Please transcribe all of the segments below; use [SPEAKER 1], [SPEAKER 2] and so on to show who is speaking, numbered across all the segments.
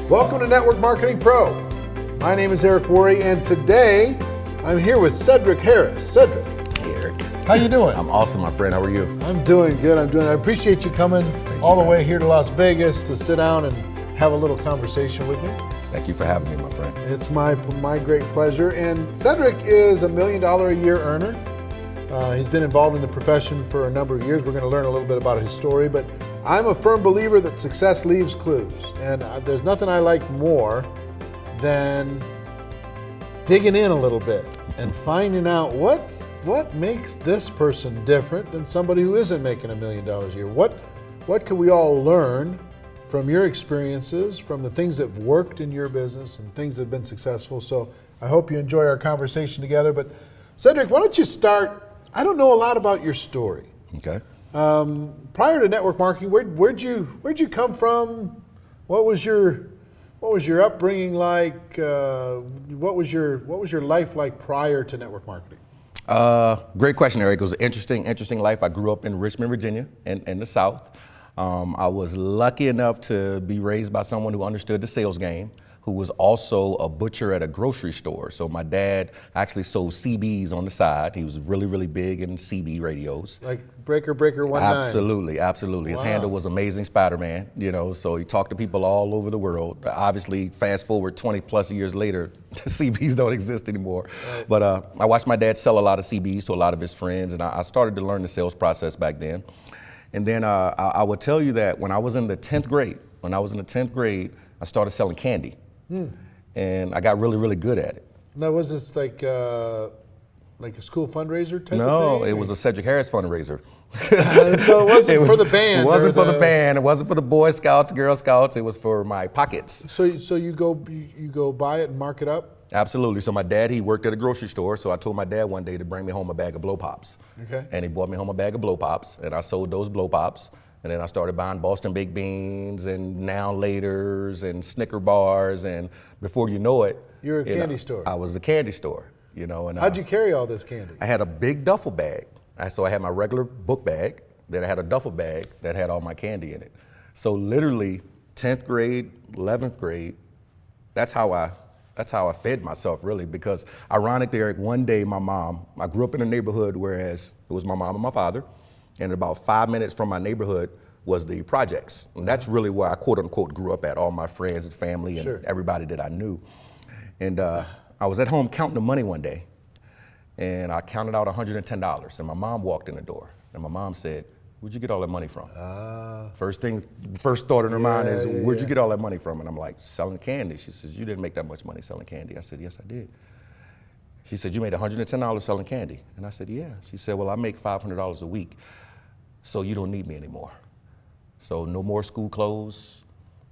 [SPEAKER 1] Welcome to Network Marketing Pro. My name is Eric Worre, and today I'm here with Cedrick Harris. Cedrick.
[SPEAKER 2] Hey, Eric.
[SPEAKER 1] How you doing?
[SPEAKER 2] I'm awesome, my friend. How are you?
[SPEAKER 1] I'm doing good. I appreciate you coming all the way here to Las Vegas to sit down and have a little conversation with me.
[SPEAKER 2] Thank you for having me, my friend.
[SPEAKER 1] It's my great pleasure. And Cedrick is $1 million a year earner. He's been involved in the profession for a number of years. We're going to learn a little bit about his story, but I'm a firm believer that success leaves clues. And there's nothing I like more than digging in a little bit and finding out what makes this person different than somebody who isn't making $1 million a year. What can we all learn from your experiences, from the things that have worked in your business and things that have been successful? So I hope you enjoy our conversation together. But Cedrick, why don't you start? I don't know a lot about your story.
[SPEAKER 2] Okay.
[SPEAKER 1] Prior to network marketing, where'd you come from? What was your upbringing like? What was your life like prior to network marketing?
[SPEAKER 2] Great question, Eric. It was an interesting life. I grew up in Richmond, Virginia, in the South. I was lucky enough to be raised by someone who understood the sales game, who was also a butcher at a grocery store. So my dad actually sold CBs on the side. He was really big in CB radios.
[SPEAKER 1] Like Breaker 19.
[SPEAKER 2] Absolutely. His
[SPEAKER 1] Wow.
[SPEAKER 2] handle was Amazing Spider-Man, so he talked to people all over the world. Obviously, fast forward 20 plus years later, the CBs don't exist anymore.
[SPEAKER 1] Right.
[SPEAKER 2] But I watched my dad sell a lot of CBs to a lot of his friends, and I started to learn the sales process back then. And then I would tell you that when I was in the 10th grade, I started selling candy. And I got really good at it.
[SPEAKER 1] Now, was this like a school fundraiser type of thing?
[SPEAKER 2] No, it was a Cedrick Harris fundraiser.
[SPEAKER 1] So it wasn't for the band.
[SPEAKER 2] It wasn't for the band. It wasn't for the Boy Scouts, Girl Scouts. It was for my pockets.
[SPEAKER 1] So you go buy it and mark it up?
[SPEAKER 2] Absolutely. So my dad, he worked at a grocery store. So I told my dad one day to bring me home a bag of blow pops.
[SPEAKER 1] Okay.
[SPEAKER 2] And he brought me home a bag of blow pops, and I sold those blow pops. And then I started buying Boston baked beans and Now Laters and Snicker bars, and before you know it,
[SPEAKER 1] You're a candy store.
[SPEAKER 2] I was a candy store, And
[SPEAKER 1] How'd you carry all this candy?
[SPEAKER 2] I had a big duffel bag. So I had my regular book bag, then I had a duffel bag that had all my candy in it. So literally 10th grade, 11th grade, that's how I fed myself, really, because ironically, Eric, one day I grew up in a neighborhood whereas it was my mom and my father, and about 5 minutes from my neighborhood was the projects. And that's really where I quote unquote grew up at, all my friends and family and
[SPEAKER 1] Sure.
[SPEAKER 2] everybody that I knew. And I was at home counting the money one day, and I counted out $110, and my mom walked in the door, and my mom said, "Where'd you get all that money from?" First thought in her mind is, "Where'd you get all that money from?" And I'm like, "Selling candy." She says, "You didn't make that much money selling candy." I said, "Yes, I did." She said, "You made $110 selling candy?" And I said, "Yeah." She said, "Well, I make $500 a week, so you don't need me anymore. So no more school clothes,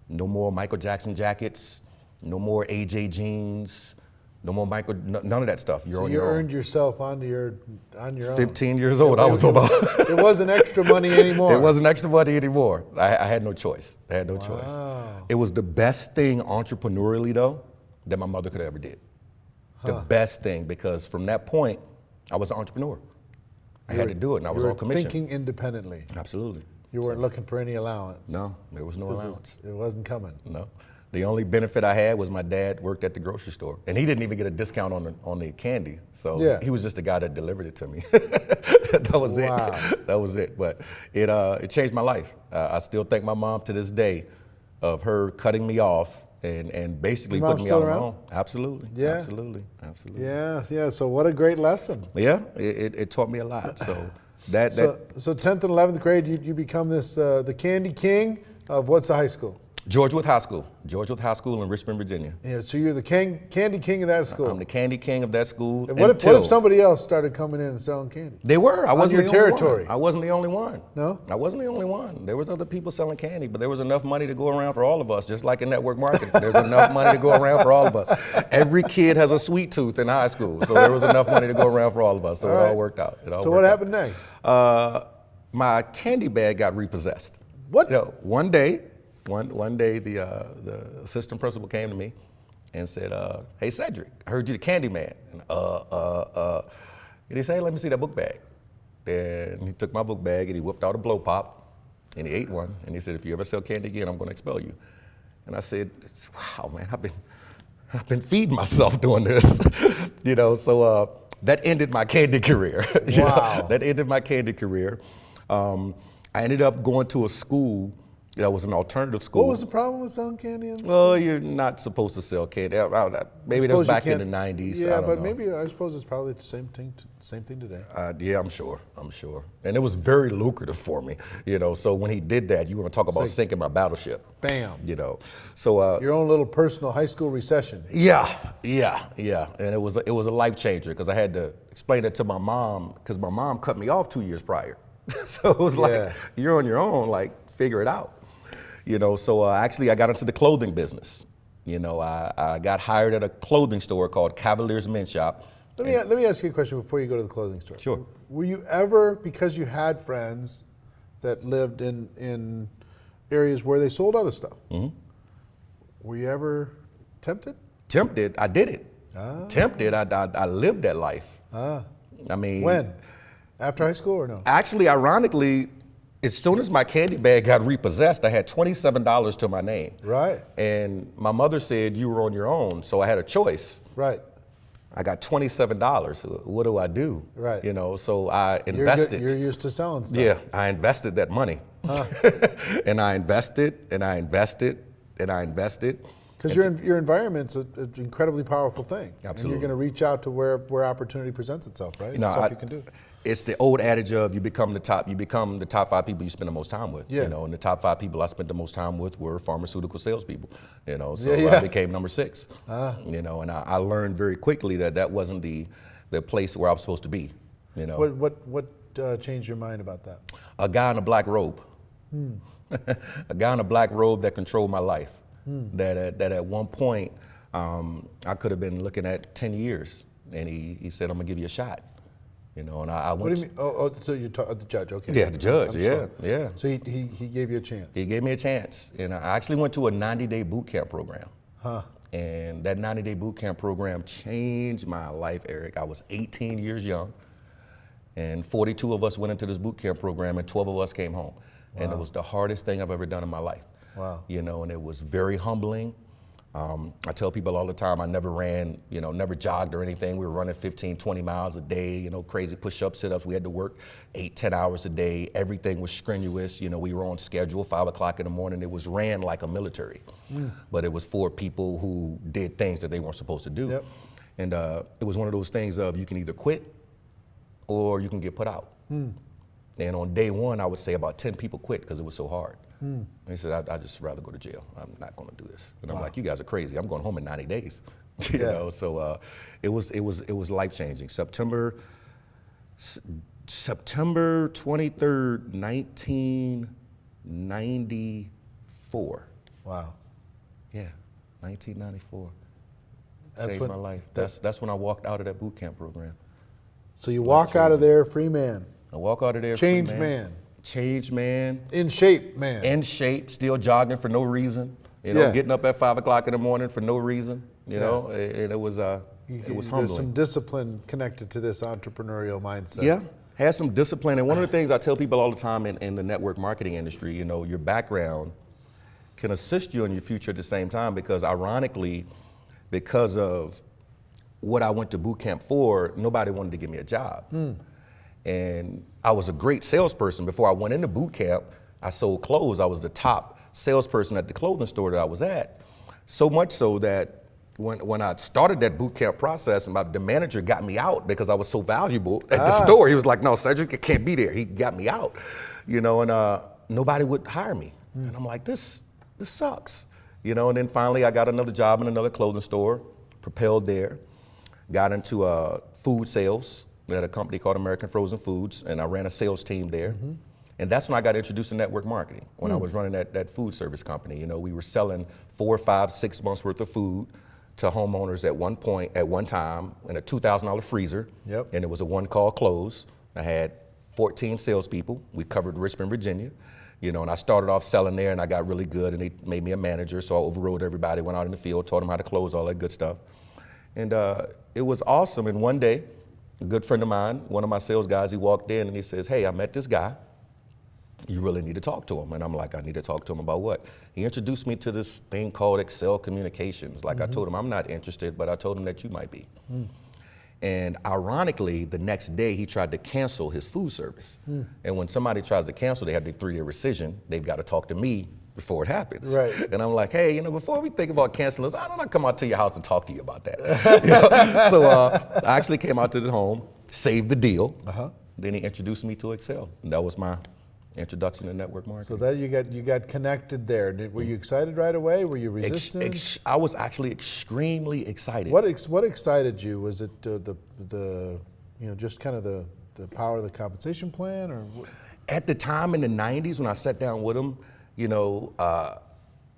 [SPEAKER 2] no more Michael Jackson jackets, no more AJ jeans, no more none of that stuff. You're
[SPEAKER 1] So
[SPEAKER 2] on
[SPEAKER 1] you
[SPEAKER 2] your own."
[SPEAKER 1] earned yourself on your own.
[SPEAKER 2] 15 years old, I was about.
[SPEAKER 1] It wasn't extra money anymore.
[SPEAKER 2] It wasn't extra money anymore. I had no choice. Choice. It was the best thing entrepreneurially, though, that my mother could have ever did. The best thing, because from that point, I was an entrepreneur. I had to do it, and I was on commission.
[SPEAKER 1] Thinking independently.
[SPEAKER 2] Absolutely.
[SPEAKER 1] You weren't looking for any allowance.
[SPEAKER 2] No, there was no allowance.
[SPEAKER 1] It wasn't coming.
[SPEAKER 2] No. The only benefit I had was my dad worked at the grocery store, and he didn't even get a discount on the candy. So
[SPEAKER 1] Yeah.
[SPEAKER 2] he was just the guy that delivered it to me. That was
[SPEAKER 1] Wow.
[SPEAKER 2] it. That was it. But it changed my life. I still thank my mom to this day of her cutting me off and basically
[SPEAKER 1] Your mom's
[SPEAKER 2] putting me
[SPEAKER 1] still
[SPEAKER 2] out on my
[SPEAKER 1] around?
[SPEAKER 2] own. Absolutely.
[SPEAKER 1] Yeah.
[SPEAKER 2] Absolutely.
[SPEAKER 1] Yeah. So what a great lesson.
[SPEAKER 2] Yeah, it taught me a lot. So
[SPEAKER 1] So 10th and 11th grade, you become the candy king of what's the high school?
[SPEAKER 2] Georgetown High School in Richmond, Virginia.
[SPEAKER 1] Yeah, so you're the candy king of that school.
[SPEAKER 2] I'm the candy king of that school.
[SPEAKER 1] And what if somebody else started coming in and selling candy?
[SPEAKER 2] They were. I wasn't
[SPEAKER 1] your
[SPEAKER 2] the only
[SPEAKER 1] territory?
[SPEAKER 2] one. I wasn't the only one.
[SPEAKER 1] No?
[SPEAKER 2] I wasn't the only one. There was other people selling candy, but there was enough money to go around for all of us, just like in network marketing. There's enough money to go around for all of us. Every kid has a sweet tooth in high school, so there was enough money to go around for all of us. So it all worked out.
[SPEAKER 1] So what happened next?
[SPEAKER 2] My candy bag got repossessed.
[SPEAKER 1] What?
[SPEAKER 2] One day, the assistant principal came to me and said, "Hey, Cedrick, I heard you the candy man." And he said, "Hey, let me see that book bag." And he took my book bag and he whipped out a blow pop and he ate one. And he said, "If you ever sell candy again, I'm going to expel you." And I said, wow, man, I've been feeding myself doing this. So that ended my candy career.
[SPEAKER 1] Wow.
[SPEAKER 2] That ended my candy career. I ended up going to a school that was an alternative school.
[SPEAKER 1] What was the problem with selling candy?
[SPEAKER 2] Well, you're not supposed to sell candy. Maybe that was back in the 90s.
[SPEAKER 1] Yeah,
[SPEAKER 2] I don't
[SPEAKER 1] but
[SPEAKER 2] know.
[SPEAKER 1] maybe I suppose it's probably the same thing today.
[SPEAKER 2] Yeah, I'm sure. And it was very lucrative for me. So when he did that, you want to talk about sinking my battleship.
[SPEAKER 1] Bam.
[SPEAKER 2] So
[SPEAKER 1] your own little personal high school recession.
[SPEAKER 2] Yeah. And it was a life changer because I had to explain it to my mom because my mom cut me off 2 years prior. So it was like, you're on your own, like figure it out. So actually I got into the clothing business. I got hired at a clothing store called Cavalier's Men's Shop.
[SPEAKER 1] Let me ask you a question before you go to the clothing store.
[SPEAKER 2] Sure.
[SPEAKER 1] Were you ever, because you had friends that lived in areas where they sold other stuff, were you ever tempted?
[SPEAKER 2] Tempted, I did it. Tempted, I lived that life. I mean.
[SPEAKER 1] When? After high school or no?
[SPEAKER 2] Actually, ironically, as soon as my candy bag got repossessed, I had $27 to my name.
[SPEAKER 1] Right.
[SPEAKER 2] And my mother said you were on your own, so I had a choice.
[SPEAKER 1] Right.
[SPEAKER 2] I got $27. What do I do?
[SPEAKER 1] Right.
[SPEAKER 2] So I invested.
[SPEAKER 1] You're used to selling stuff.
[SPEAKER 2] Yeah, I invested that money. And I invested, and I invested, and I invested.
[SPEAKER 1] Because your environment's an incredibly powerful thing.
[SPEAKER 2] Absolutely.
[SPEAKER 1] And you're going to reach out to where opportunity presents itself, right? Stuff you can do.
[SPEAKER 2] It's the old adage of you become the top 5 people you spend the most time with.
[SPEAKER 1] Yeah.
[SPEAKER 2] And the top 5 people I spent the most time with were pharmaceutical salespeopeople. So
[SPEAKER 1] Yeah.
[SPEAKER 2] I became number 6. And I learned very quickly that wasn't the place where I was supposed to be.
[SPEAKER 1] What changed your mind about that?
[SPEAKER 2] A guy in a black robe. A guy in a black robe that controlled my life. That at one point I could have been looking at 10 years, and he said, "I'm gonna give you a shot." And I went.
[SPEAKER 1] What do you mean? So you the judge? Okay.
[SPEAKER 2] Yeah, the judge. Yeah.
[SPEAKER 1] So he gave you a chance.
[SPEAKER 2] He gave me a chance, and I actually went to a 90-day boot camp program. And that 90-day boot camp program changed my life, Eric. I was 18 years young, and 42 of us went into this boot camp program, and 12 of us came home. Wow. And it was the hardest thing I've ever done in my life.
[SPEAKER 1] Wow.
[SPEAKER 2] And it was very humbling. I tell people all the time, I never ran, never jogged or anything. We were running 15, 20 miles a day, crazy push-ups, sit-ups. We had to work 8, 10 hours a day. Everything was strenuous. We were on schedule, 5 o'clock in the morning. It was ran like a military, but it was for people who did things that they weren't supposed to do.
[SPEAKER 1] Yep. And
[SPEAKER 2] it was one of those things of you can either quit or you can get put out. And on day 1, I would say about 10 people quit because it was so hard. And he said, I'd just rather go to jail. I'm not going to do this. And I'm like, you guys are crazy. I'm going home in 90 days. So it was life changing. September 23rd, 1994.
[SPEAKER 1] Wow.
[SPEAKER 2] Yeah, 1994.
[SPEAKER 1] That's
[SPEAKER 2] Changed my life. That's when I walked out of that boot camp program.
[SPEAKER 1] So you walk out of there free man.
[SPEAKER 2] I walk out of there
[SPEAKER 1] Changed
[SPEAKER 2] free
[SPEAKER 1] man.
[SPEAKER 2] Changed man.
[SPEAKER 1] In shape man.
[SPEAKER 2] In shape, still jogging for no reason. Getting up at 5 o'clock in the morning for no reason. And it was humbling.
[SPEAKER 1] There's some discipline connected to this entrepreneurial mindset.
[SPEAKER 2] Yeah, had some discipline. And one of the things I tell people all the time in the network marketing industry, your background can assist you in your future at the same time because ironically, because of what I went to boot camp for, nobody wanted to give me a job. And I was a great salesperson. Before I went into boot camp, I sold clothes. I was the top salesperson at the clothing store that I was at. So much so that when I started that boot camp process, the manager got me out because I was so valuable at the store. He was like, no, Cedrick can't be there. He got me out, and nobody would hire me. And I'm like, this sucks. And then finally I got another job in another clothing store, propelled there, got into food sales at a company called American Frozen Foods, and I ran a sales team there. And that's when I got introduced to network marketing, when I was running that food service company. We were selling 4, 5, 6 months worth of food to homeowners at one time in a $2,000 freezer.
[SPEAKER 1] Yep.
[SPEAKER 2] And it was a one-call close. I had 14 salespeople. We covered Richmond, Virginia. And I started off selling there, and I got really good, and they made me a manager, so I overrode everybody, went out in the field, taught them how to close, all that good stuff. And it was awesome, and one day, a good friend of mine, one of my sales guys, he walked in and he says, hey, I met this guy, you really need to talk to him. And I'm like, I need to talk to him about what? He introduced me to this thing called Excel Communications. Like I told him, I'm not interested, but I told him that you might be. And ironically, the next day he tried to cancel his food service. And when somebody tries to cancel, they have the 3-year rescission. They've got to talk to me before it happens.
[SPEAKER 1] Right.
[SPEAKER 2] And I'm like, hey, before we think about canceling this, I don't want to come out to your house and talk to you about that. So I actually came out to the home, saved the deal. Then he introduced me to Excel. And that was my introduction to network marketing.
[SPEAKER 1] So that you got connected there. Were you excited right away? Were you resistant?
[SPEAKER 2] I was actually extremely excited.
[SPEAKER 1] What excited you? Was it the just kind of the power of the compensation plan, or what?
[SPEAKER 2] At the time in the 90s when I sat down with him, I'm not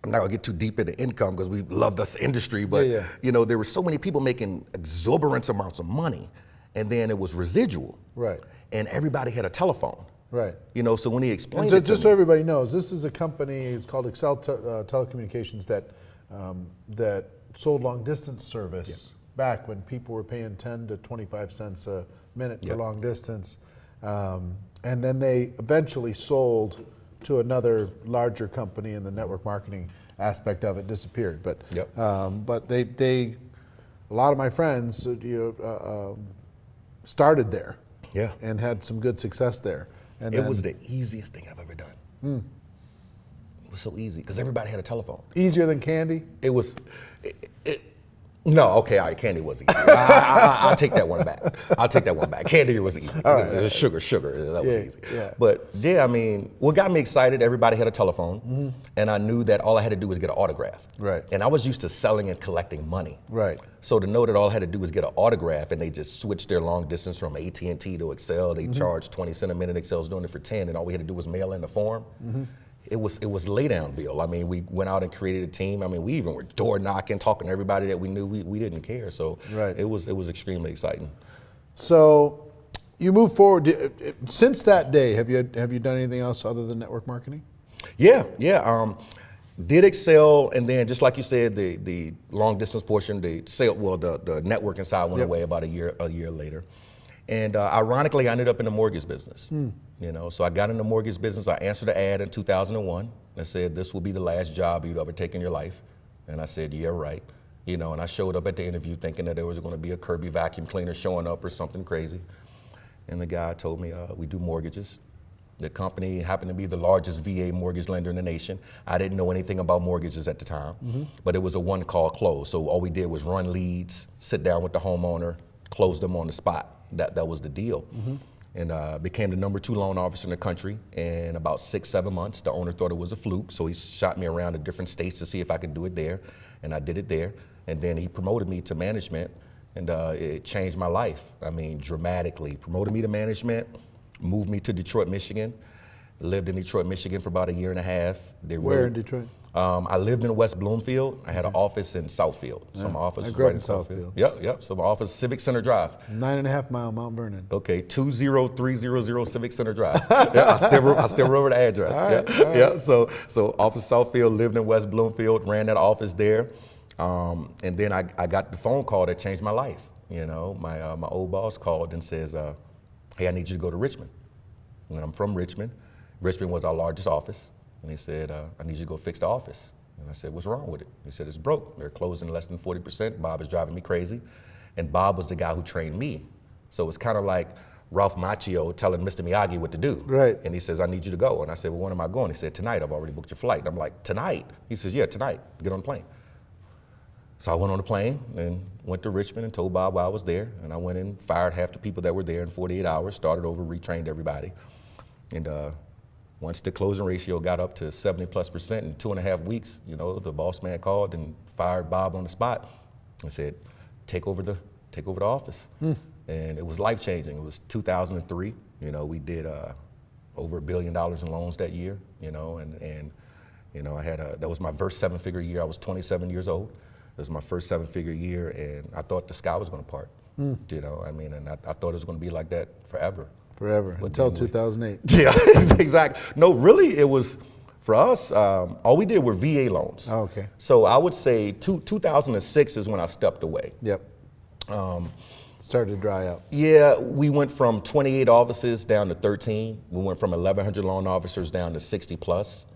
[SPEAKER 2] gonna get too deep into income because we love this industry, but there were so many people making exorbitant amounts of money, and then it was residual. Right. And everybody had a telephone. Right. So when he explained it to
[SPEAKER 1] just so everybody knows, this is a company, it's called Excel Telecommunications that sold long distance service back when people were paying 10 to 25 cents a minute for long distance. And then they eventually sold to another larger company, and the network marketing aspect of it disappeared. But they a lot of my friends started there. Yeah. And had some good success there. And
[SPEAKER 2] it was the easiest thing I've ever done. It was so easy because everybody had a telephone.
[SPEAKER 1] Easier than candy?
[SPEAKER 2] It was. No, okay, all right, candy was easy. I'll take that one back. Candy was easy. It was sugar. That was easy. Yeah. But what got me excited, everybody had a telephone, and I knew that all I had to do was get an autograph. Right. And I was used to selling and collecting money. Right. So to know that all I had to do was get an autograph, and they just switched their long distance from AT&T to Excel. They charged 20 cents a minute. Excel's doing it for 10, and all we had to do was mail in the form. It was Laydownville. We went out and created a team. We even were door knocking, talking to everybody that we knew. We didn't care. So it was extremely exciting.
[SPEAKER 1] So you move forward. Since that day, have you done anything else other than network marketing?
[SPEAKER 2] Yeah. Did Excel, and then just like you said, the long distance portion, the networking side went away about a year later. And ironically, I ended up in the mortgage business. So I got in the mortgage business. I answered an ad in 2001 that said, this will be the last job you'd ever take in your life. And I said, yeah, right. And I showed up at the interview thinking that there was going to be a Kirby vacuum cleaner showing up or something crazy. And the guy told me, we do mortgages. The company happened to be the largest VA mortgage lender in the nation. I didn't know anything about mortgages at the time, but it was a one-call close. So all we did was run leads, sit down with the homeowner, close them on the spot. That was the deal. And became the #2 loan officer in the country in about 6-7 months. The owner thought it was a fluke, so he shot me around to different states to see if I could do it there, and I did it there. And then he promoted me to management, and it changed my life. Dramatically. Promoted me to management, moved me to Detroit, Michigan. Lived in Detroit, Michigan for about a year and a half.
[SPEAKER 1] Where in Detroit?
[SPEAKER 2] I lived in West Bloomfield. I had an office in Southfield. So my office
[SPEAKER 1] I
[SPEAKER 2] was
[SPEAKER 1] grew
[SPEAKER 2] right
[SPEAKER 1] up in Southfield.
[SPEAKER 2] Yep. So my office, Civic Center Drive.
[SPEAKER 1] 9.5 mile Mount Vernon.
[SPEAKER 2] Okay, 20300 Civic Center Drive. I still remember the address. All right. So office Southfield, lived in West Bloomfield, ran that office there. And then I got the phone call that changed my life. My old boss called and says, hey, I need you to go to Richmond. And I'm from Richmond. Richmond was our largest office. And he said, I need you to go fix the office. And I said, what's wrong with it? He said, it's broke. They're closing less than 40%. Bob is driving me crazy. And Bob was the guy who trained me. So it's kind of like Ralph Macchio telling Mr. Miyagi what to do. Right. And he says, I need you to go. And I said, well, when am I going? He said, tonight. I've already booked your flight. I'm like, tonight? He says, yeah, tonight. Get on the plane. So I went on the plane and went to Richmond and told Bob why I was there. And I went and fired half the people that were there in 48 hours, started over, retrained everybody. And once the closing ratio got up to 70+% in 2.5 weeks, the boss man called and fired Bob on the spot and said, take over the office. And it was life-changing. It was 2003. We did over $1 billion in loans that year, and I had that was my first 7-figure year. I was 27 years old. It was my first 7-figure year, and I thought the sky was going to part. And I thought it was going to be like that forever.
[SPEAKER 1] Forever, until 2008.
[SPEAKER 2] Yeah, exactly. No, really, it was, for us, all we did were VA loans.
[SPEAKER 1] Oh, okay.
[SPEAKER 2] So I would say 2006 is when I stepped away.
[SPEAKER 1] Yep. started to dry up?
[SPEAKER 2] Yeah, we went from 28 offices down to 13. We went from 1,100 loan officers down to 60 plus.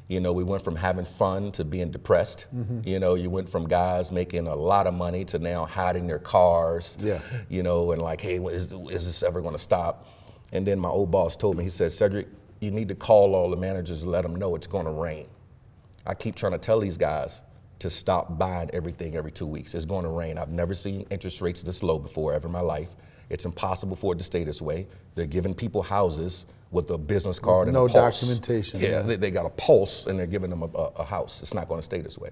[SPEAKER 2] You know, we went from having fun to being depressed. You know, you went from guys making a lot of money to now hiding their cars.
[SPEAKER 1] Yeah.
[SPEAKER 2] You know, and like, hey, is this ever going to stop? And then my old boss told me, he said, Cedrick, you need to call all the managers and let them know it's going to rain. I keep trying to tell these guys to stop buying everything every 2 weeks. It's going to rain. I've never seen interest rates this low before ever in my life. It's impossible for it to stay this way. They're giving people houses with a business card and
[SPEAKER 1] no
[SPEAKER 2] a pulse.
[SPEAKER 1] documentation.
[SPEAKER 2] Yeah, they got a pulse and they're giving them a house. It's not going to stay this way.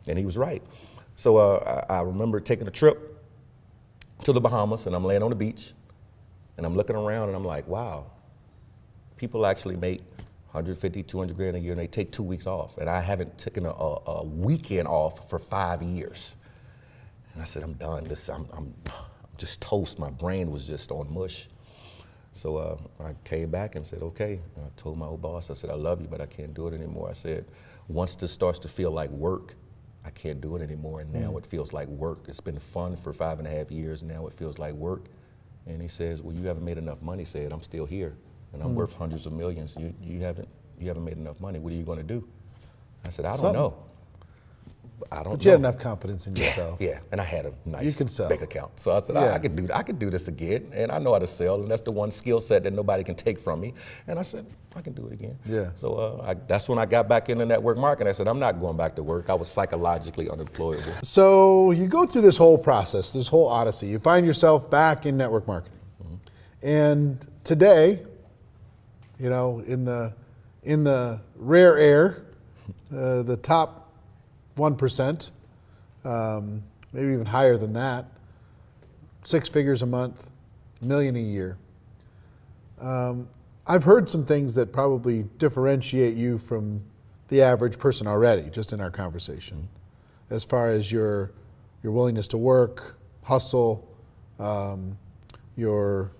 [SPEAKER 2] And he was right. So I remember taking a trip to the Bahamas, and I'm laying on the beach and I'm looking around and I'm like, wow, people actually make 150, 200 grand a year and they take 2 weeks off. And I haven't taken a weekend off for 5 years. And I said, I'm done. I'm just toast. My brain was just on mush. So I came back and said, okay. I told my old boss, I said, I love you, but I can't do it anymore. I said, once this starts to feel like work, I can't do it anymore. And now it feels like work. It's been fun for 5.5 years. Now it feels like work. And he says, well, you haven't made enough money. He said, I'm still here and I'm worth hundreds of millions. You haven't made enough money. What are you going to do? I said, I don't know. I don't know.
[SPEAKER 1] But you had enough confidence in yourself.
[SPEAKER 2] Yeah, and I had a nice
[SPEAKER 1] You can sell.
[SPEAKER 2] bank account. So I said, I could do this again, and I know how to sell, and that's the one skill set that nobody can take from me. And I said, I can do it again.
[SPEAKER 1] Yeah.
[SPEAKER 2] So that's when I got back in the network marketing. I said, I'm not going back to work. I was psychologically unemployable.
[SPEAKER 1] So you go through this whole process, this whole odyssey. You find yourself back in network marketing. And today, you know, in the rare air, the top 1%, maybe even higher than that, 6 figures a month, $1 million a year. I've heard some things that probably differentiate you from the average person already, just in our conversation, as far as your willingness to work, hustle, your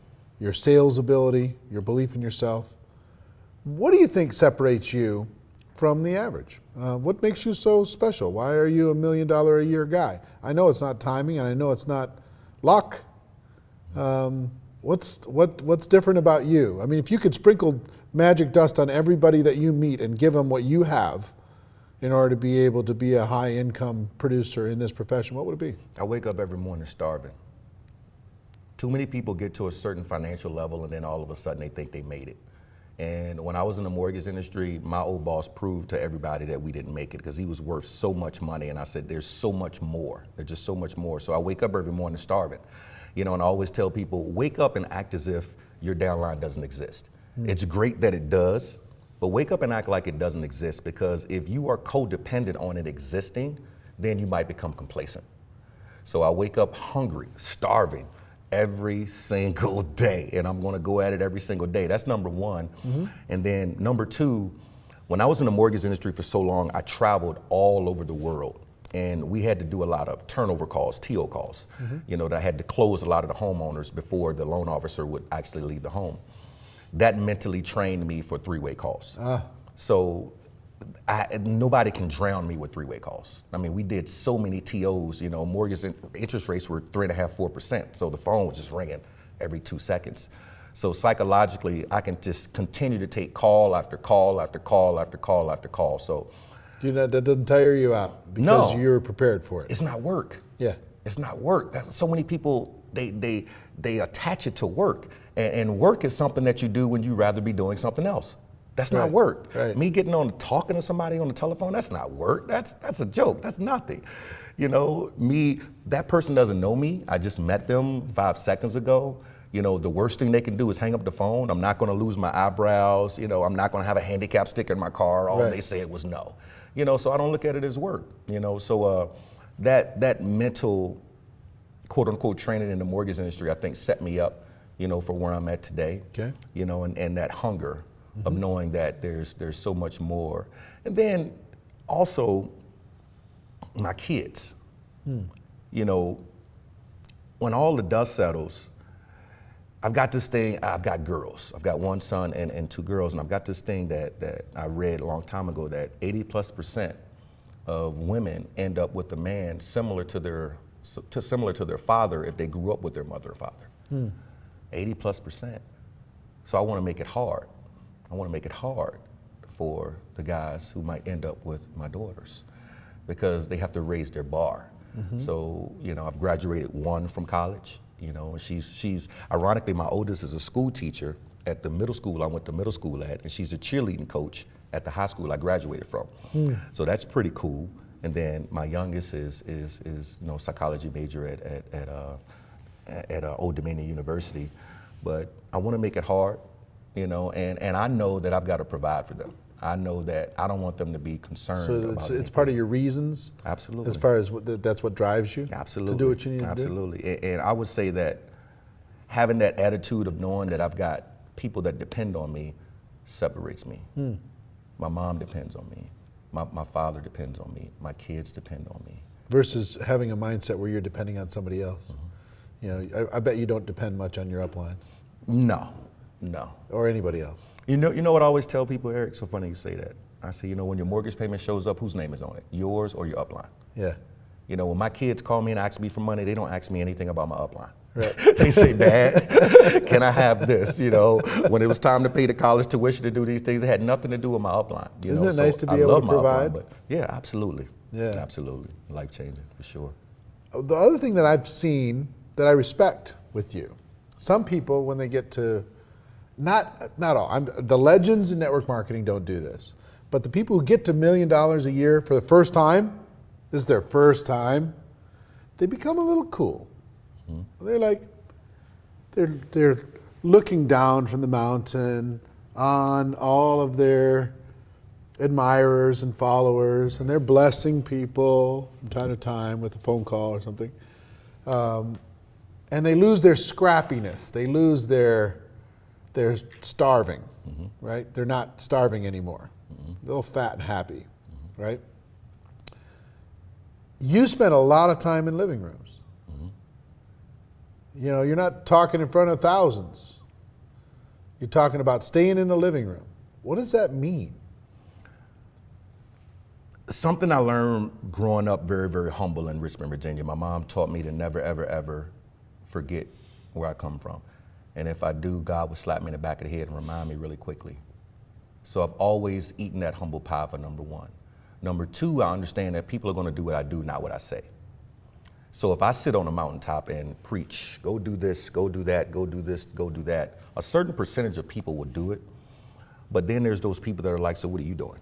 [SPEAKER 1] sales ability, your belief in yourself. What do you think separates you from the average? What makes you so special? Why are you $1 million a year guy? I know it's not timing, and I know it's not luck. What's different about you? I mean, if you could sprinkle magic dust on everybody that you meet and give them what you have in order to be able to be a high income producer in this profession, what would it be?
[SPEAKER 2] I wake up every morning starving. Too many people get to a certain financial level and then all of a sudden they think they made it. And when I was in the mortgage industry, my old boss proved to everybody that we didn't make it because he was worth so much money. And I said, there's so much more. There's just so much more. So I wake up every morning starving. You know, and I always tell people, wake up and act as if your downline doesn't exist. It's great that it does, but wake up and act like it doesn't exist, because if you are codependent on it existing, then you might become complacent. So I wake up hungry, starving, every single day, and I'm gonna go at it every single day. That's number one. And then number two, when I was in the mortgage industry for so long, I traveled all over the world, and we had to do a lot of turnover calls, TO calls. You know, that I had to close a lot of the homeowners before the loan officer would actually leave the home. That mentally trained me for three-way calls. So nobody can drown me with three-way calls. I mean, we did so many TOs, you know, mortgage interest rates were 3.5%, 4%. So the phone was just ringing every 2 seconds. So psychologically, I can just continue to take call after call after call after call after call. So
[SPEAKER 1] That doesn't tire you out because you're prepared for it.
[SPEAKER 2] it's not work.
[SPEAKER 1] Yeah.
[SPEAKER 2] It's not work. So many people, they attach it to work. And work is something that you do when you'd rather be doing something else. That's not work.
[SPEAKER 1] Right.
[SPEAKER 2] Me getting on talking to somebody on the telephone, that's not work. That's a joke. That's nothing. You know, that person doesn't know me. I just met them 5 seconds ago. You know, the worst thing they can do is hang up the phone. I'm not gonna lose my eyebrows. You know, I'm not gonna have a handicap sticker in my car. All they said was no. You know, so I don't look at it as work. You know, so that mental, quote unquote, training in the mortgage industry, I think set me up, you know, for where I'm at today. Okay. You know, and that hunger of knowing that there's so much more. And then also my kids. You know, when all the dust settles, I've got this thing, I've got girls. I've got one son and 2 girls, and I've got this thing that I read a long time ago, that 80+% of women end up with a man similar to their similar to their father if they grew up with their mother or father. 80+%. So I want to make it hard. I want to make it hard for the guys who might end up with my daughters because they have to raise their bar. So, you know, I've graduated one from college, you know, and she's ironically, my oldest is a school teacher at the middle school I went to middle school at, and she's a cheerleading coach at the high school I graduated from. So that's pretty cool. And then my youngest is you know, psychology major at Old Dominion University. But I want to make it hard, you know, and I know that I've got to provide for them. I know that I don't want them to be concerned about
[SPEAKER 1] So it's part of your reasons?
[SPEAKER 2] Absolutely.
[SPEAKER 1] As far as that's what drives you?
[SPEAKER 2] Absolutely.
[SPEAKER 1] To do what you need to do?
[SPEAKER 2] Absolutely. And I would say that having that attitude of knowing that I've got people that depend on me separates me. My mom depends on me. My father depends on me. My kids depend on me.
[SPEAKER 1] Versus having a mindset where you're depending on somebody else. You know, I bet you don't depend much on your upline.
[SPEAKER 2] No.
[SPEAKER 1] Or anybody else.
[SPEAKER 2] You know what I always tell people, Eric? So funny you say that. I say, you know, when your mortgage payment shows up, whose name is on it? Yours or your upline?
[SPEAKER 1] Yeah.
[SPEAKER 2] You know, when my kids call me and ask me for money, they don't ask me anything about my upline.
[SPEAKER 1] Right.
[SPEAKER 2] They say, Dad, can I have this? You know, when it was time to pay the college tuition to do these things, it had nothing to do with my upline.
[SPEAKER 1] Isn't it nice to be able to provide?
[SPEAKER 2] But yeah, absolutely.
[SPEAKER 1] Yeah.
[SPEAKER 2] Absolutely. Life changing, for sure.
[SPEAKER 1] The other thing that I've seen that I respect with you, some people when they get to, not all, the legends in network marketing don't do this, but the people who get to $1 million a year for the first time, this is their first time, they become a little cool. They're like, they're looking down from the mountain on all of their admirers and followers, and they're blessing people from time to time with a phone call or something. And they lose their scrappiness. They lose their starving, right? They're not starving anymore. They're all fat and happy, right? You spend a lot of time in living rooms. You know, you're not talking in front of thousands. You're talking about staying in the living room. What does that mean?
[SPEAKER 2] Something I learned growing up very, very humble in Richmond, Virginia. My mom taught me to never, ever, ever forget where I come from. And if I do, God would slap me in the back of the head and remind me really quickly. So I've always eaten that humble pie for number one. Number two, I understand that people are going to do what I do, not what I say. So if I sit on a mountaintop and preach, go do this, go do that, go do this, go do that, a certain percentage of people will do it. But then there's those people that are like, so what are you doing?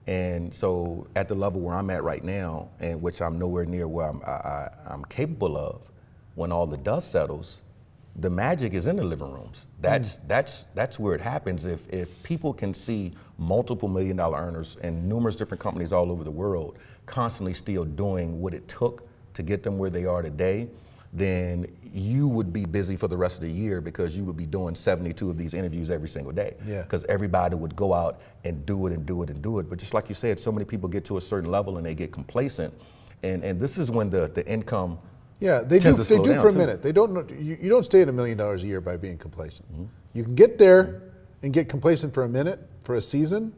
[SPEAKER 2] And so at the level where I'm at right now, and which I'm nowhere near where I'm capable of, when all the dust settles, the magic is in the living rooms. That's where it happens. If people can see multiple $1 million earners and numerous different companies all over the world constantly still doing what it took to get them where they are today, then you would be busy for the rest of the year because you would be doing 72 of these interviews every single day.
[SPEAKER 1] Yeah.
[SPEAKER 2] Because everybody would go out and do it and do it and do it. But just like you said, so many people get to a certain level and they get complacent. And this is when the income
[SPEAKER 1] they do for a minute. They don't. You don't stay at $1 million a year by being complacent. You can get there and get complacent for a minute, for a season,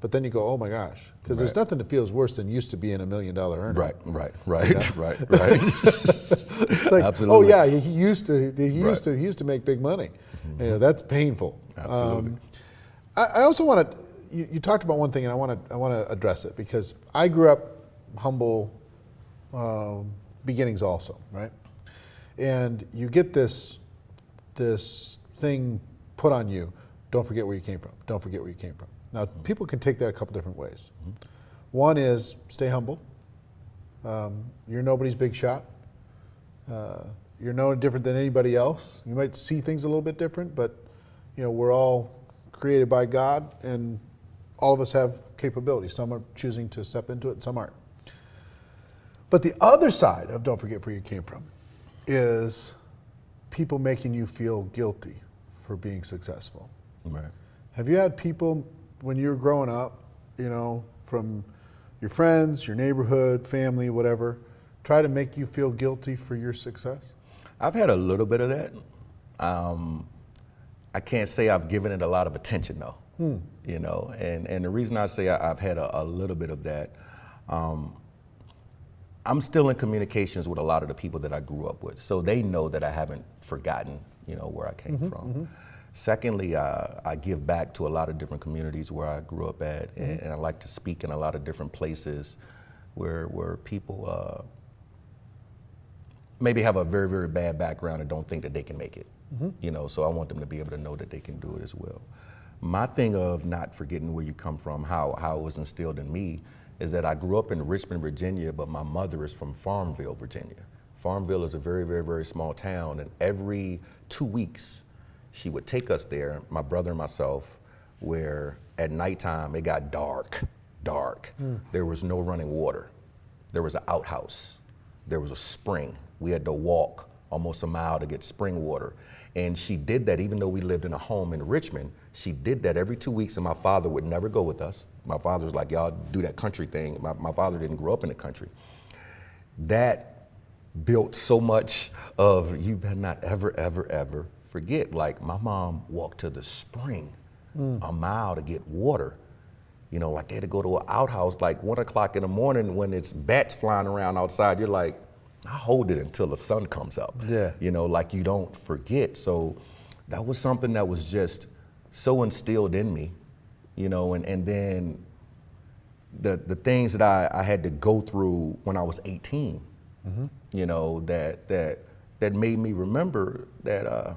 [SPEAKER 1] but then you go, oh my gosh, because there's nothing that feels worse than used to being $1 million earner.
[SPEAKER 2] Right.
[SPEAKER 1] It's like,
[SPEAKER 2] absolutely.
[SPEAKER 1] oh yeah, he used to make big money. You know, that's painful.
[SPEAKER 2] Absolutely.
[SPEAKER 1] I also want to. You talked about one thing, and I want to address it because I grew up humble. Beginnings also, right? And you get this thing put on you. Don't forget where you came from. Don't forget where you came from. Now, people can take that a couple different ways. One is stay humble. You're nobody's big shot. You're no different than anybody else. You might see things a little bit different, but you know, we're all created by God, and all of us have capabilities. Some are choosing to step into it, and some aren't. But the other side of don't forget where you came from is people making you feel guilty for being successful.
[SPEAKER 2] Right.
[SPEAKER 1] Have you had people when you were growing up, you know, from your friends, your neighborhood, family, whatever, try to make you feel guilty for your success?
[SPEAKER 2] I've had a little bit of that. I can't say I've given it a lot of attention though. You know, and the reason I say I've had a little bit of that, I'm still in communications with a lot of the people that I grew up with, so they know that I haven't forgotten, where I came from. Secondly, I give back to a lot of different communities where I grew up at, and I like to speak in a lot of different places where people maybe have a very, very bad background and don't think that they can make it. So I want them to be able to know that they can do it as well. My thing of not forgetting where you come from, how it was instilled in me, is that I grew up in Richmond, Virginia, but my mother is from Farmville, Virginia. Farmville is a very, very, very small town, and every 2 weeks, she would take us there, my brother and myself, where at nighttime it got dark. There was no running water. There was an outhouse. There was a spring. We had to walk almost a mile to get spring water. And she did that even though we lived in a home in Richmond. She did that every 2 weeks, and my father would never go with us. My father's like, y'all do that country thing. My father didn't grow up in the country. That built so much of, you better not ever, ever, ever forget. Like, my mom walked to the spring a mile to get water. Like they had to go to an outhouse like 1 o'clock in the morning when it's bats flying around outside. You're like, I hold it until the sun comes up.
[SPEAKER 1] Yeah.
[SPEAKER 2] Like you don't forget. So that was something that was just so instilled in me, and then the things that I had to go through when I was 18, that made me remember that,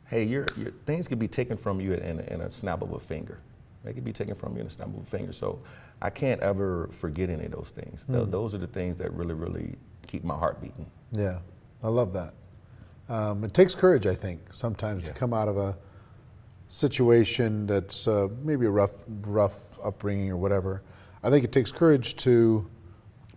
[SPEAKER 2] hey, your things can be taken from you in a snap of a finger. They can be taken from you in a snap of a finger. So I can't ever forget any of those things. Those are the things that really, really keep my heart beating.
[SPEAKER 1] Yeah, I love that. It takes courage, I think, sometimes to come out of a situation that's maybe a rough upbringing or whatever. I think it takes courage to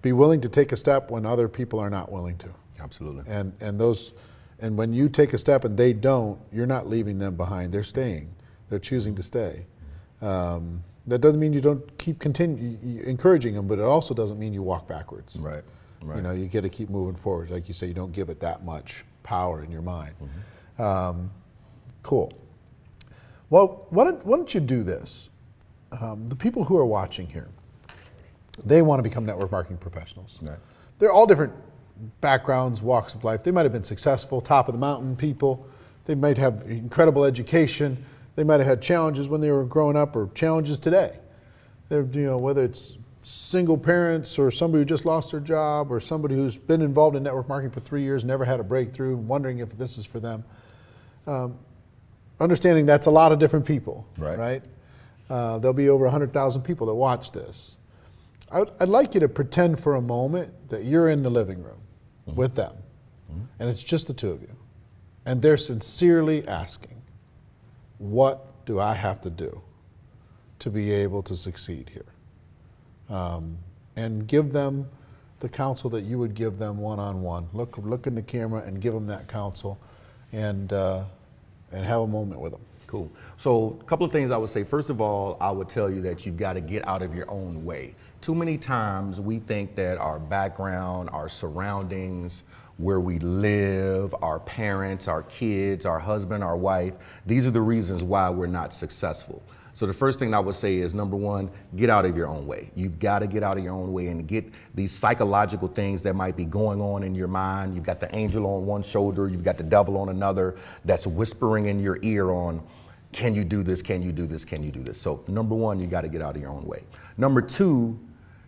[SPEAKER 1] be willing to take a step when other people are not willing to.
[SPEAKER 2] Absolutely.
[SPEAKER 1] And when you take a step and they don't, you're not leaving them behind. They're staying. They're choosing to stay. That doesn't mean you don't keep encouraging them, but it also doesn't mean you walk backwards.
[SPEAKER 2] Right.
[SPEAKER 1] You got to keep moving forward. Like you say, you don't give it that much power in your mind. Cool. Well, why don't you do this? The people who are watching here, they want to become network marketing professionals.
[SPEAKER 2] Right.
[SPEAKER 1] They're all different backgrounds, walks of life. They might have been successful, top of the mountain people. They might have incredible education. They might have had challenges when they were growing up or challenges today. They're, whether it's single parents or somebody who just lost their job or somebody who's been involved in network marketing for 3 years, never had a breakthrough, wondering if this is for them. Understanding that's a lot of different people, right? There'll be over 100,000 people that watch this. I'd like you to pretend for a moment that you're in the living room with them, and it's just the two of you, and they're sincerely asking, what do I have to do to be able to succeed here? And give them the counsel that you would give them one-on-one. Look in the camera and give them that counsel, and have a moment with them.
[SPEAKER 2] Cool. So a couple of things I would say. First of all, I would tell you that you've got to get out of your own way. Too many times we think that our background, our surroundings, where we live, our parents, our kids, our husband, our wife, these are the reasons why we're not successful. So the first thing I would say is, number one, get out of your own way. You've got to get out of your own way and get these psychological things that might be going on in your mind. You've got the angel on one shoulder, you've got the devil on another that's whispering in your ear on, can you do this, can you do this, can you do this? So number one, you got to get out of your own way. Number two,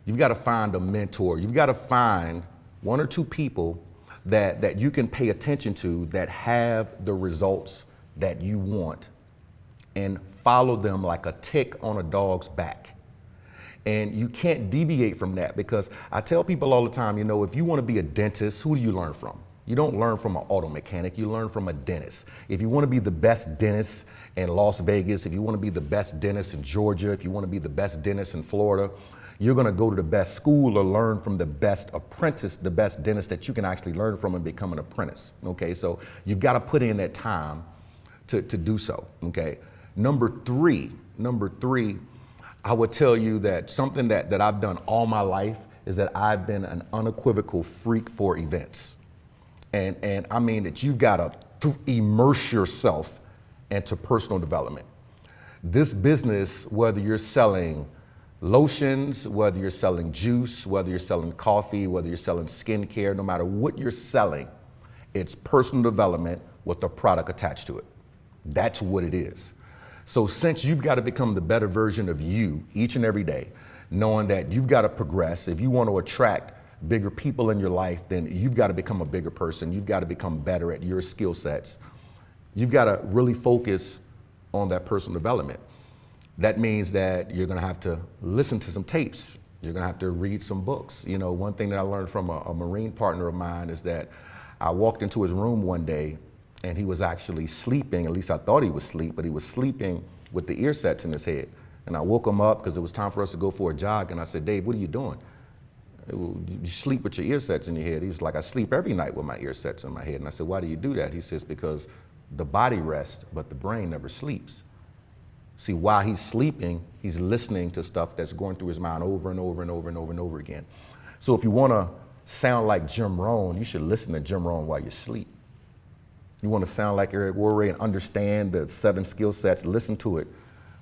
[SPEAKER 2] you've got to find a mentor. You've got to find one or two people that you can pay attention to that have the results that you want, and follow them like a tick on a dog's back. And you can't deviate from that, because I tell people all the time, if you want to be a dentist, who do you learn from? You don't learn from an auto mechanic, you learn from a dentist. If you want to be the best dentist in Las Vegas, if you want to be the best dentist in Georgia, if you want to be the best dentist in Florida, you're going to go to the best school or learn from the best apprentice, the best dentist that you can actually learn from and become an apprentice. Okay, so you've got to put in that time to do so. Okay. Number three, I would tell you that something that I've done all my life is that I've been an unequivocal freak for events. And I mean that you've got to immerse yourself into personal development. This business, whether you're selling lotions, whether you're selling juice, whether you're selling coffee, whether you're selling skincare, no matter what you're selling, it's personal development with a product attached to it. That's what it is. So since you've got to become the better version of you each and every day, knowing that you've got to progress, if you want to attract bigger people in your life, then you've got to become a bigger person. You've got to become better at your skill sets. You've got to really focus on that personal development. That means that you're going to have to listen to some tapes. You're going to have to read some books. You know, one thing that I learned from a Marine partner of mine is that I walked into his room one day and he was actually sleeping. At least I thought he was asleep, but he was sleeping with the ear sets in his head. And I woke him up because it was time for us to go for a jog. And I said, Dave, what are you doing? You sleep with your ear sets in your head. He was like, I sleep every night with my ear sets in my head. And I said, why do you do that? He says, because the body rests, but the brain never sleeps. See, while he's sleeping, he's listening to stuff that's going through his mind over and over and over and over and over again. So if you want to sound like Jim Rohn, you should listen to Jim Rohn while you sleep. You want to sound like Eric Worre and understand the 7 skill sets, listen to it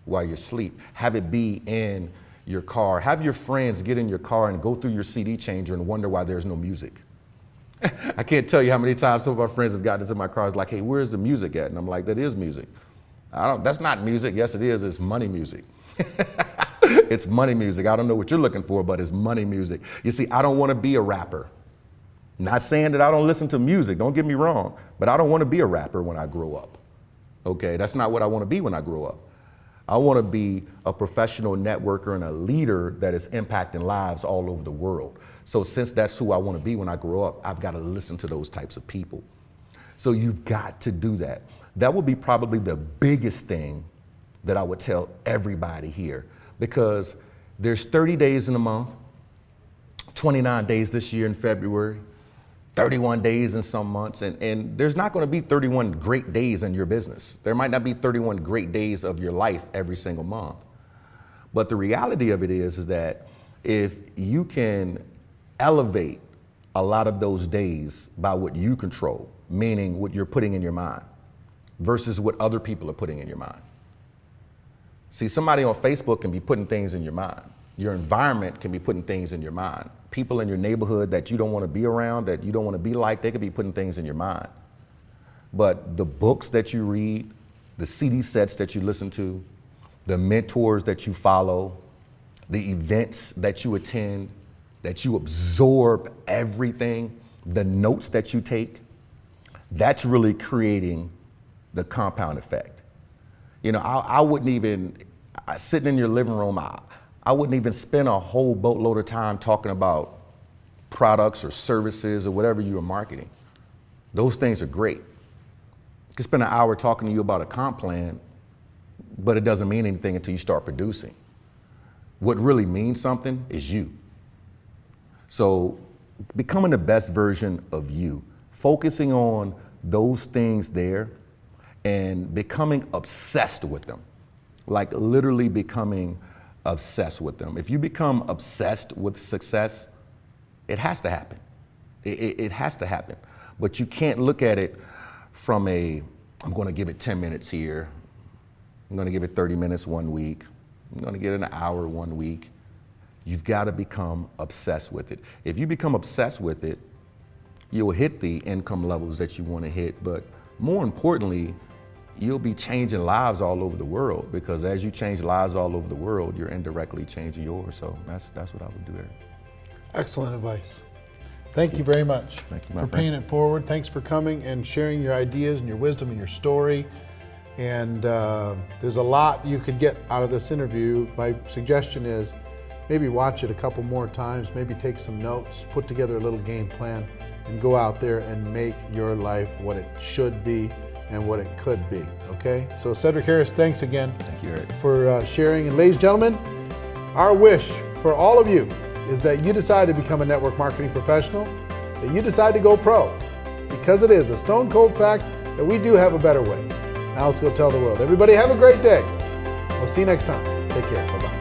[SPEAKER 2] while you sleep. Have it be in your car. Have your friends get in your car and go through your CD changer and wonder why there's no music. I can't tell you how many times some of our friends have gotten into my car. It's like, hey, where's the music at? And I'm like, that is music. That's not music. Yes, it is. It's money music. It's money music. I don't know what you're looking for, but it's money music. You see, I don't want to be a rapper. Not saying that I don't listen to music. Don't get me wrong. But I don't want to be a rapper when I grow up. Okay, that's not what I want to be when I grow up. I want to be a professional networker and a leader that is impacting lives all over the world. So since that's who I want to be when I grow up, I've got to listen to those types of people. So you've got to do that. That would be probably the biggest thing that I would tell everybody here, because there's 30 days in a month, 29 days this year in February, 31 days in some months, and there's not going to be 31 great days in your business. There might not be 31 great days of your life every single month. But the reality of it is that if you can elevate a lot of those days by what you control, meaning what you're putting in your mind, versus what other people are putting in your mind. See, somebody on Facebook can be putting things in your mind. Your environment can be putting things in your mind. People in your neighborhood that you don't want to be around, that you don't want to be like, they could be putting things in your mind. But the books that you read, the CD sets that you listen to, the mentors that you follow, the events that you attend, that you absorb everything, the notes that you take, that's really creating the compound effect. You know, I wouldn't even, sitting in your living room, I wouldn't even spend a whole boatload of time talking about products or services or whatever you are marketing. Those things are great. I could spend an hour talking to you about a comp plan, but it doesn't mean anything until you start producing. What really means something is you. So becoming the best version of you, focusing on those things there and becoming obsessed with them, like literally becoming obsessed with them. If you become obsessed with success, it has to happen. It has to happen. But you can't look at it from I'm going to give it 10 minutes here. I'm going to give it 30 minutes one week. I'm going to give it an hour one week. You've got to become obsessed with it. If you become obsessed with it, you'll hit the income levels that you want to hit. But more importantly, you'll be changing lives all over the world, because as you change lives all over the world, you're indirectly changing yours. So that's what I would do there.
[SPEAKER 1] Excellent advice. Thank you very much for paying it forward. Thanks for coming and sharing your ideas and your wisdom and your story. And there's a lot you could get out of this interview. My suggestion is maybe watch it a couple more times, maybe take some notes, put together a little game plan, and go out there and make your life what it should be and what it could be, okay? So Cedrick Harris, thanks again.
[SPEAKER 2] Thank you, Eric,
[SPEAKER 1] for sharing. And ladies and gentlemen, our wish for all of you is that you decide to become a network marketing professional, that you decide to go pro, because it is a stone cold fact that we do have a better way. Now let's go tell the world. Everybody have a great day. We'll see you next time. Take care. Bye-bye.